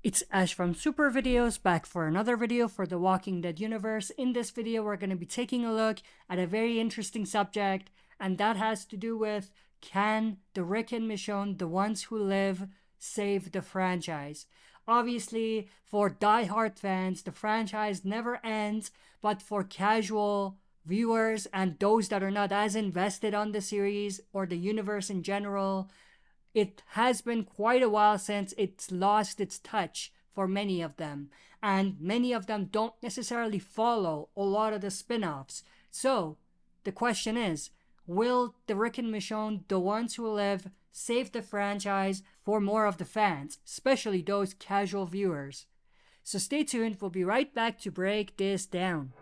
It's Ash from SuperVideos, back for another video for the Walking Dead universe. In this video, we're going to be taking a look at a very interesting subject, and that has to do with, can the Rick and Michonne, the ones who live, save the franchise? Obviously, for die-hard fans, the franchise never ends, but for casual viewers and those that are not as invested on the series or the universe in general, it has been quite a while since it's lost its touch for many of them, and many of them don't necessarily follow a lot of the spin-offs. So the question is, will the Rick and Michonne, the ones who live, save the franchise for more of the fans, especially those casual viewers? So stay tuned, we'll be right back to break this down.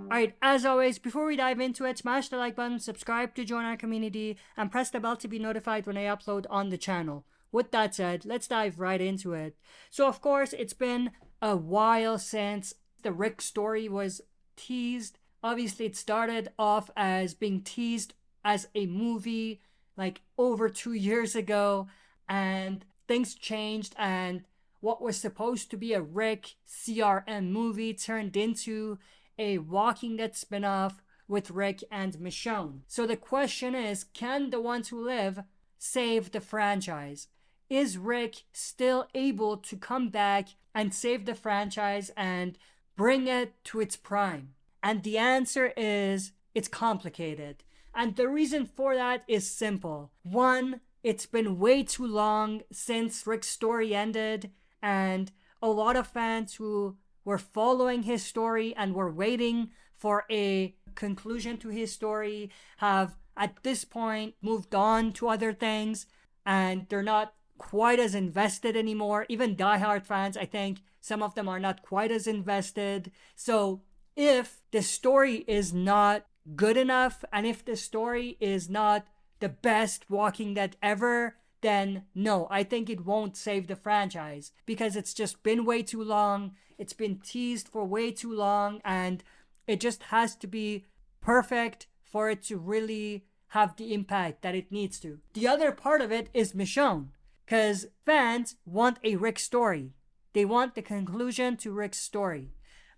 Alright, as always, before we dive into it, smash the like button, subscribe to join our community, and press the bell to be notified when I upload on the channel. With that said, let's dive right into it. So of course, it's been a while since the Rick story was teased. Obviously, it started off as being teased as a movie like over 2 years ago, and things changed, and what was supposed to be a Rick CRM movie turned into a Walking Dead spinoff with Rick and Michonne. So the question is, can the ones who live save the franchise? Is Rick still able to come back and save the franchise and bring it to its prime? And the answer is, it's complicated. And the reason for that is simple. One, it's been way too long since Rick's story ended, and a lot of fans who were following his story and were waiting for a conclusion to his story have at this point moved on to other things, and they're not quite as invested anymore. Even diehard fans, I think some of them are not quite as invested. So if the story is not good enough, and if the story is not the best Walking Dead ever, then no, I think it won't save the franchise, because it's just been way too long. It's been teased for way too long, and it just has to be perfect for it to really have the impact that it needs to. The other part of it is Michonne, because fans want a Rick story. They want the conclusion to Rick's story.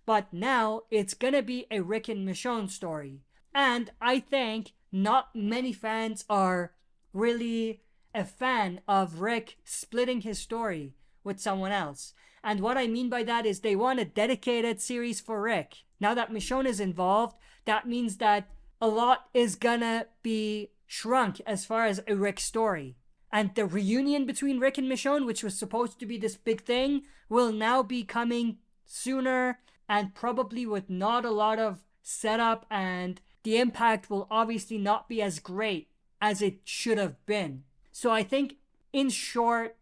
But now it's gonna be a Rick and Michonne story. And I think not many fans are really a fan of Rick splitting his story with someone else. And what I mean by that is they want a dedicated series for Rick. Now that Michonne is involved, that means that a lot is gonna be shrunk as far as a Rick story. And the reunion between Rick and Michonne, which was supposed to be this big thing, will now be coming sooner, and probably with not a lot of setup, and the impact will obviously not be as great as it should have been. So I think, in short,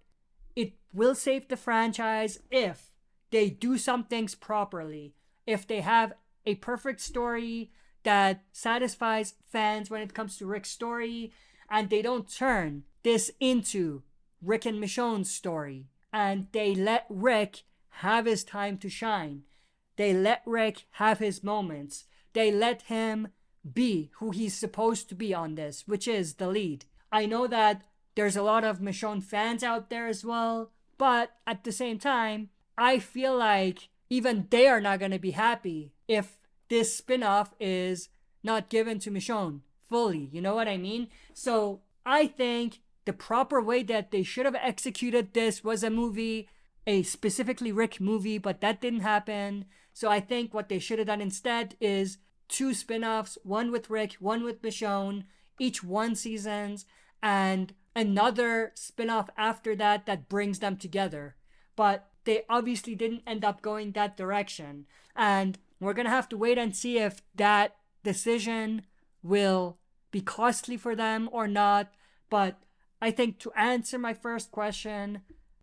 it will save the franchise if they do some things properly. If they have a perfect story that satisfies fans when it comes to Rick's story, and they don't turn this into Rick and Michonne's story, and they let Rick have his time to shine. They let Rick have his moments. They let him be who he's supposed to be on this, which is the lead. I know that there's a lot of Michonne fans out there as well, but at the same time, I feel like even they are not going to be happy if this spin-off is not given to Michonne fully. You know what I mean? So I think the proper way that they should have executed this was a movie, a specifically Rick movie, but that didn't happen. So I think what they should have done instead is 2 spin-offs, one with Rick, one with Michonne, each 1 seasons, and another spin-off after that that brings them together. But they obviously didn't end up going that direction, and we're gonna have to wait and see if that decision will be costly for them or not. But I think, to answer my first question,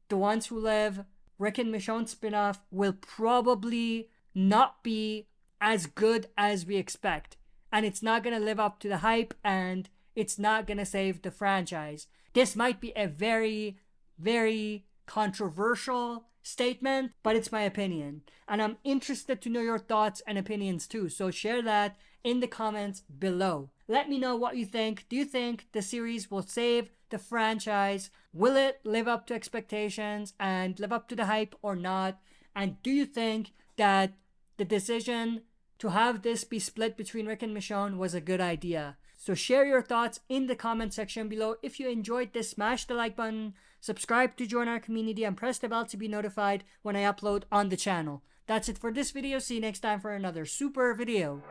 the ones who live, Rick and Michonne spin-off will probably not be as good as we expect, and it's not gonna live up to the hype, and it's not gonna save the franchise. This might be a very, very controversial statement, but it's my opinion, and I'm interested to know your thoughts and opinions too. So share that in the comments below. Let me know what you think. Do you think the series will save the franchise? Will it live up to expectations and live up to the hype or not? And do you think that the decision to have this be split between Rick and Michonne was a good idea? So share your thoughts in the comment section below. If you enjoyed this, smash the like button, subscribe to join our community, and press the bell to be notified when I upload on the channel. That's it for this video. See you next time for another super video.